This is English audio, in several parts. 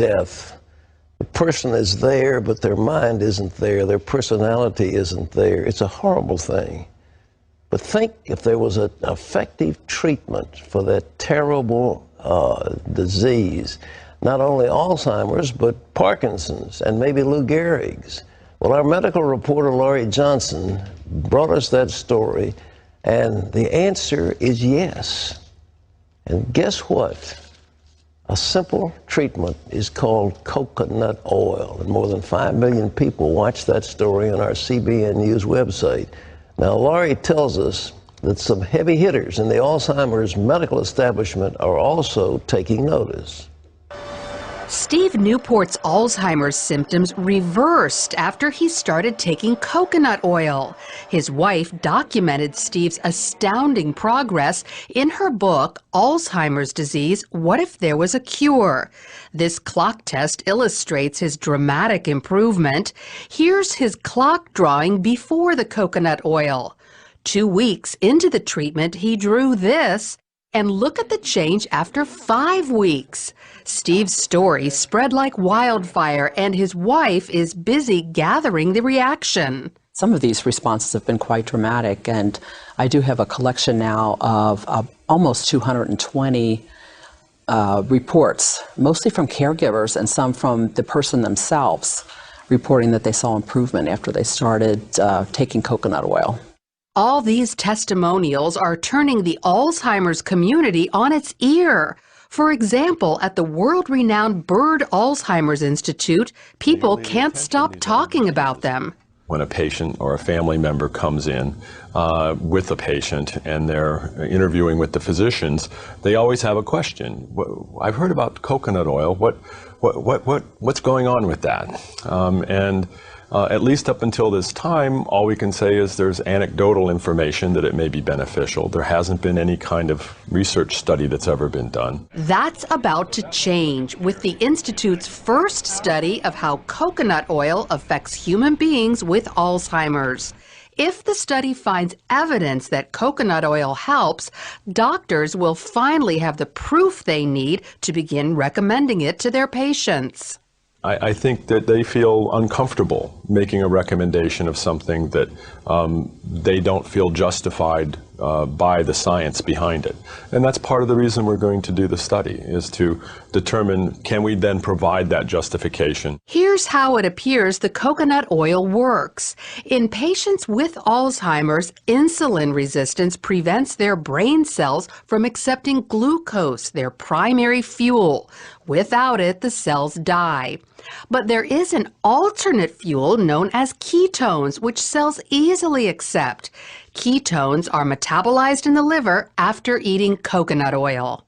death, the person is there, but their mind isn't there, their personality isn't there. It's a horrible thing. But think if there was an effective treatment for that terrible disease, not only Alzheimer's, but Parkinson's and maybe Lou Gehrig's. Well, our medical reporter, Laurie Johnson, brought us that story, and the answer is yes. And guess what? A simple treatment is called coconut oil, and more than 5 million people watch that story on our CBN News website. Now, Laurie tells us that some heavy hitters in the Alzheimer's medical establishment are also taking notice. Steve Newport's Alzheimer's symptoms reversed after he started taking coconut oil. His wife documented Steve's astounding progress in her book, Alzheimer's Disease, What If There Was a Cure? This clock test illustrates his dramatic improvement. Here's his clock drawing before the coconut oil. 2 weeks into the treatment, he drew this. And look at the change after 5 weeks. Steve's story spread like wildfire, and his wife is busy gathering the reaction. Some of these responses have been quite dramatic, and I do have a collection now of almost 220 reports, mostly from caregivers and some from the person themselves, reporting that they saw improvement after they started taking coconut oil. All these testimonials are turning the Alzheimer's community on its ear. For example, at the world-renowned Bird Alzheimer's Institute, people can't stop talking about them. When a patient or a family member comes in with a patient and they're interviewing with the physicians, they always have a question. I've heard about coconut oil. What's going on with that? At least up until this time, all we can say is there's anecdotal information that it may be beneficial. There hasn't been any kind of research study that's ever been done. That's about to change with the Institute's first study of how coconut oil affects human beings with Alzheimer's. If the study finds evidence that coconut oil helps, doctors will finally have the proof they need to begin recommending it to their patients. I think that they feel uncomfortable making a recommendation of something that they don't feel justified by the science behind it. And that's part of the reason we're going to do the study, is to determine, can we then provide that justification? Here's how it appears the coconut oil works. In patients with Alzheimer's, insulin resistance prevents their brain cells from accepting glucose, their primary fuel. Without it, the cells die. But there is an alternate fuel known as ketones, which cells easily accept. Ketones are metabolized in the liver after eating coconut oil.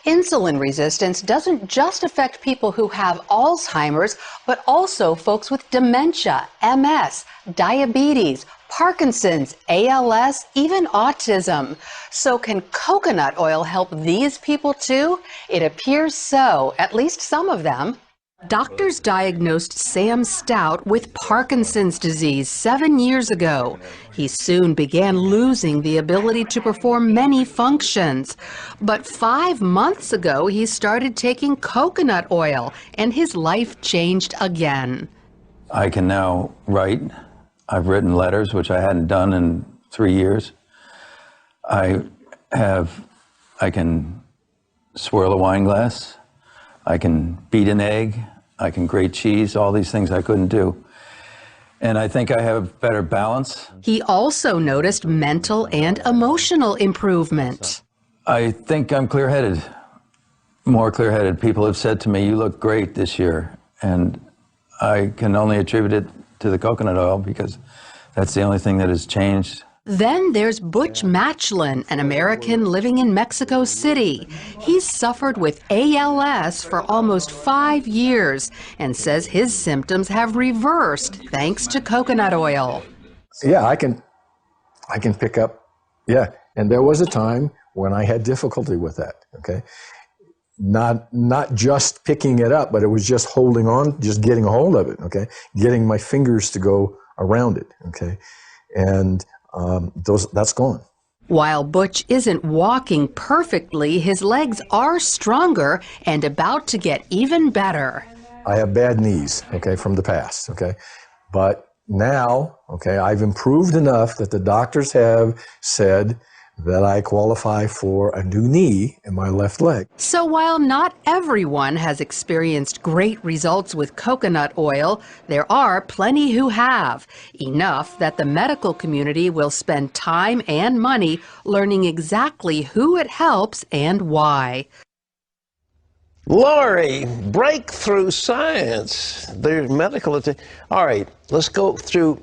Insulin resistance doesn't just affect people who have Alzheimer's, but also folks with dementia, MS, diabetes, Parkinson's, ALS, even autism. So can coconut oil help these people too? It appears so, at least some of them. Doctors diagnosed Sam Stout with Parkinson's disease 7 years ago. He soon began losing the ability to perform many functions. But 5 months ago, he started taking coconut oil, and his life changed again. I can now write. I've written letters, which I hadn't done in 3 years. I can swirl a wine glass. I can beat an egg. I can grate cheese, all these things I couldn't do. And I think I have better balance. He also noticed mental and emotional improvement. I think I'm clear-headed, more clear-headed. People have said to me, you look great this year. And I can only attribute it to the coconut oil because that's the only thing that has changed. Then there's Butch Matchlin, an American living in Mexico City. He's suffered with ALS for almost 5 years and says his symptoms have reversed thanks to coconut oil. Yeah, I can pick up, yeah. And there was a time when I had difficulty with that, okay? Not just picking it up, but it was just holding on, just getting a hold of it, okay? Getting my fingers to go around it, okay? And that's gone. While Butch isn't walking perfectly, his legs are stronger and about to get even better. I have bad knees, okay, from the past, okay? But now, okay, I've improved enough that the doctors have said that I qualify for a new knee in my left leg. So while not everyone has experienced great results with coconut oil, there are plenty who have. Enough that the medical community will spend time and money learning exactly who it helps and why. Lori, breakthrough science. There's medical attention. All right, let's go through.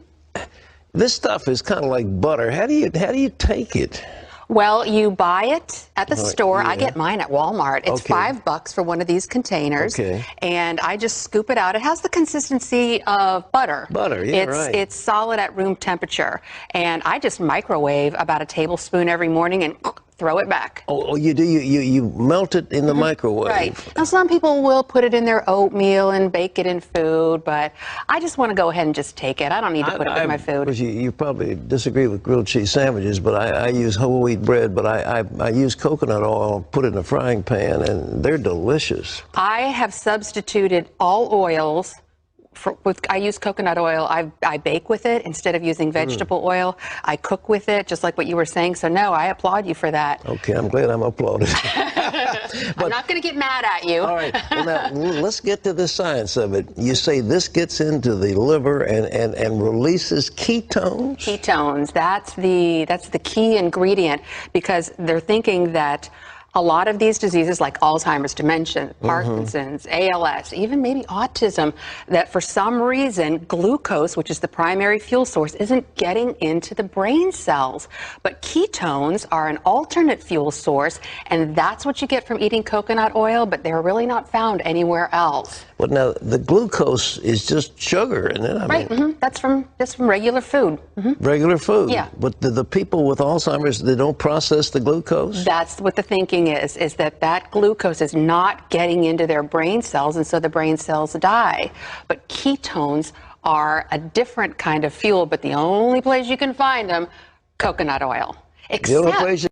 This stuff is kind of like butter. How do you take it? Well, you buy it at the store. Yeah. I get mine at Walmart. It's Okay. $5 for one of these containers. Okay. And I just scoop it out. It has the consistency of butter. Butter, yeah, it's, right. It's solid at room temperature. And I just microwave about a tablespoon every morning and throw it back. Oh, you do? You melt it in the microwave? Right. Now, some people will put it in their oatmeal and bake it in food, but I just want to go ahead and just take it. I don't need to put it with my food. You probably disagree with grilled cheese sandwiches, but I use whole wheat bread, but I use coconut oil, put it in a frying pan, and they're delicious. I have substituted all oils. I use coconut oil. I bake with it instead of using vegetable oil. I cook with it, just like what you were saying. So, no, I applaud you for that. Okay, I'm glad I'm applauded. I'm not going to get mad at you. All right, well, now let's get to the science of it. You say this gets into the liver and releases ketones? Ketones, that's the key ingredient, because they're thinking that a lot of these diseases like Alzheimer's, dementia, Parkinson's, ALS, even maybe autism, that for some reason glucose, which is the primary fuel source, isn't getting into the brain cells. But ketones are an alternate fuel source, and that's what you get from eating coconut oil, but they're really not found anywhere else. But now the glucose is just sugar, isn't it? Right, that's from regular food. Regular food. Yeah. But the people with Alzheimer's, they don't process the glucose? That's what the thinking is that glucose is not getting into their brain cells, and so the brain cells die. But ketones are a different kind of fuel, but the only place you can find them, coconut oil. The only place